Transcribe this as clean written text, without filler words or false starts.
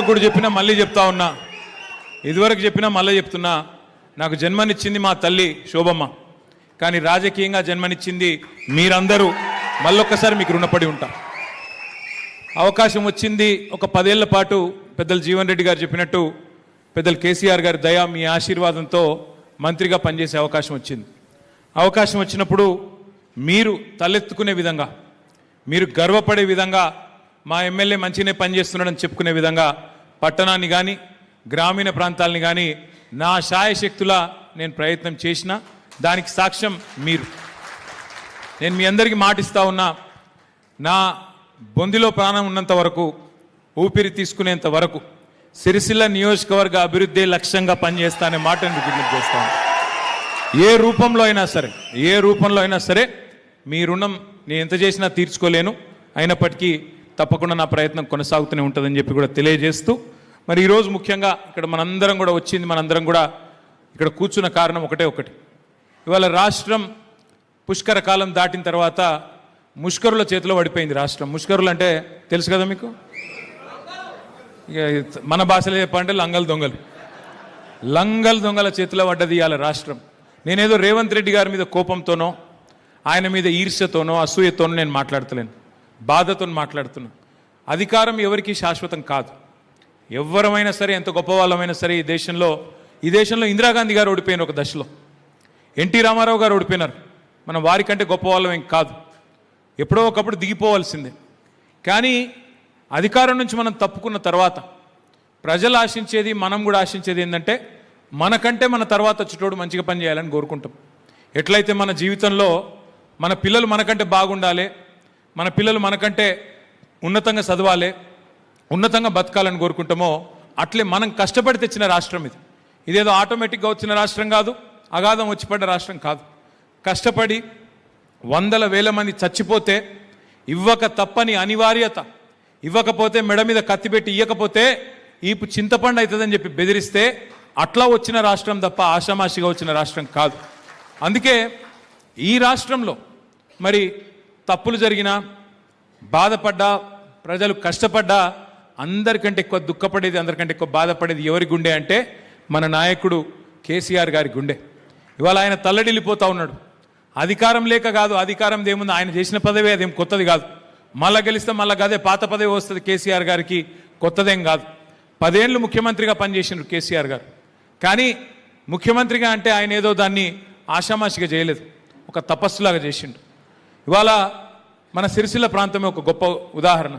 కూడా చెప్పినా మళ్ళీ చెప్తా ఉన్నా, ఇదివరకు చెప్పినా మళ్ళీ చెప్తున్నా, నాకు జన్మనిచ్చింది మా తల్లి శోభమ్మ, కానీ రాజకీయంగా జన్మనిచ్చింది మీరందరూ. మళ్ళొక్కసారి మీకు రుణపడి ఉంటా. అవకాశం వచ్చింది ఒక 10 ఏళ్ల పాటు పెద్దలు జీవన్ రెడ్డి గారు చెప్పినట్టు పెద్దలు కేసీఆర్ గారి దయ మీ ఆశీర్వాదంతో మంత్రిగా పనిచేసే అవకాశం వచ్చింది. అవకాశం వచ్చినప్పుడు మీరు తలెత్తుకునే విధంగా, మీరు గర్వపడే విధంగా, మా ఎమ్మెల్యే మంచిగానే పనిచేస్తున్నాడని చెప్పుకునే విధంగా పట్టణాన్ని కానీ గ్రామీణ ప్రాంతాలని కానీ నా శాయశక్తులా నేను ప్రయత్నం చేసిన దానికి సాక్ష్యం మీరు. నేను మీ అందరికీ మాటిస్తా ఉన్నా, నా బొందిలో ప్రాణం ఉన్నంత వరకు, ఊపిరి తీసుకునేంత వరకు సిరిసిల్ల నియోజకవర్గ అభివృద్ధి లక్ష్యంగా పనిచేస్తానే మాట నేను విజ్ఞప్తి చేస్తాను. ఏ రూపంలో అయినా సరే మీ రుణం నేను ఎంత చేసినా తీర్చుకోలేను. అయినప్పటికీ తప్పకుండా నా ప్రయత్నం కొనసాగుతూనే ఉంటుందని చెప్పి కూడా తెలియజేస్తూ, మరి ఈరోజు ముఖ్యంగా ఇక్కడ మనందరం కూడా వచ్చింది, మనందరం కూడా ఇక్కడ కూర్చున్న కారణం ఒకటి. ఇవాళ రాష్ట్రం పుష్కర కాలం దాటిన తర్వాత ముష్కరుల చేతిలో పడిపోయింది రాష్ట్రం. ముష్కరులు అంటే తెలుసు కదా మీకు, ఇక మన భాషలో చెప్పాలంటే లంగల్ దొంగల చేతిలో పడ్డది ఇవాళ రాష్ట్రం. నేనేదో రేవంత్ రెడ్డి గారి మీద కోపంతోనో, ఆయన మీద ఈర్ష్యతోనో, అసూయతోనో నేను మాట్లాడతలేను, బాధతో మాట్లాడుతున్నా. అధికారం ఎవరికీ శాశ్వతం కాదు. ఎవరమైనా సరే, ఎంత గొప్ప వాళ్ళమైనా సరే, ఈ దేశంలో ఇందిరాగాంధీ గారు ఓడిపోయిన ఒక దశలో, ఎన్టీ రామారావు గారు ఓడిపోయినారు. మనం వారికంటే గొప్ప వాళ్ళం ఏం కాదు, ఎప్పుడో ఒకప్పుడు దిగిపోవాల్సిందే. కానీ అధికారం నుంచి మనం తప్పుకున్న తర్వాత ప్రజలు ఆశించేది, మనం కూడా ఆశించేది ఏంటంటే మనకంటే మన తర్వాత వచ్చేటోడు మంచిగా పని చేయాలని కోరుకుంటాం. ఎట్లయితే మన జీవితంలో మన పిల్లలు మనకంటే బాగుండాలి, మన పిల్లలు మనకంటే ఉన్నతంగా చదవాలి, ఉన్నతంగా బతకాలని కోరుకుంటామో, అట్లే మనం కష్టపడి తెచ్చిన రాష్ట్రం ఇది. ఇదేదో ఆటోమేటిక్గా వచ్చిన రాష్ట్రం కాదు, అగాధం వచ్చి పడ్డ రాష్ట్రం కాదు. కష్టపడి 100,000 మంది చచ్చిపోతే ఇవ్వక తప్పని అనివార్యత, ఇవ్వకపోతే మెడ మీద కత్తి పెట్టి ఇవ్వకపోతే ఈపు చింతపండు అవుతుందని చెప్పి బెదిరిస్తే అట్లా వచ్చిన రాష్ట్రం తప్ప ఆషామాషిగా వచ్చిన రాష్ట్రం కాదు. అందుకే ఈ రాష్ట్రంలో మరి తప్పులు జరిగినా, బాధపడ్డా, ప్రజలు కష్టపడ్డా, అందరికంటే ఎక్కువ దుఃఖపడేది, అందరికంటే ఎక్కువ బాధపడేది ఎవరి గుండె అంటే మన నాయకుడు కేసీఆర్ గారి గుండె. ఇవాళ ఆయన తల్లడిల్లిపోతూ ఉన్నాడు. అధికారం లేక కాదు, అధికారం ఏముంది, ఆయన చేసిన పదవే, అదేం కొత్తది కాదు. మళ్ళా గెలిస్తే మళ్ళా అదే పాత పదవి వస్తుంది. కేసీఆర్ గారికి కొత్తదేం కాదు. 10 ఏళ్ళు ముఖ్యమంత్రిగా పనిచేసిండ్రు కేసీఆర్ గారు. కానీ ముఖ్యమంత్రిగా అంటే ఆయన ఏదో దాన్ని ఆషామాషిగా చేయలేదు, ఒక తపస్సులాగా చేసిండు. ఇవాళ మన సిరిసిల్ల ప్రాంతమే ఒక గొప్ప ఉదాహరణ.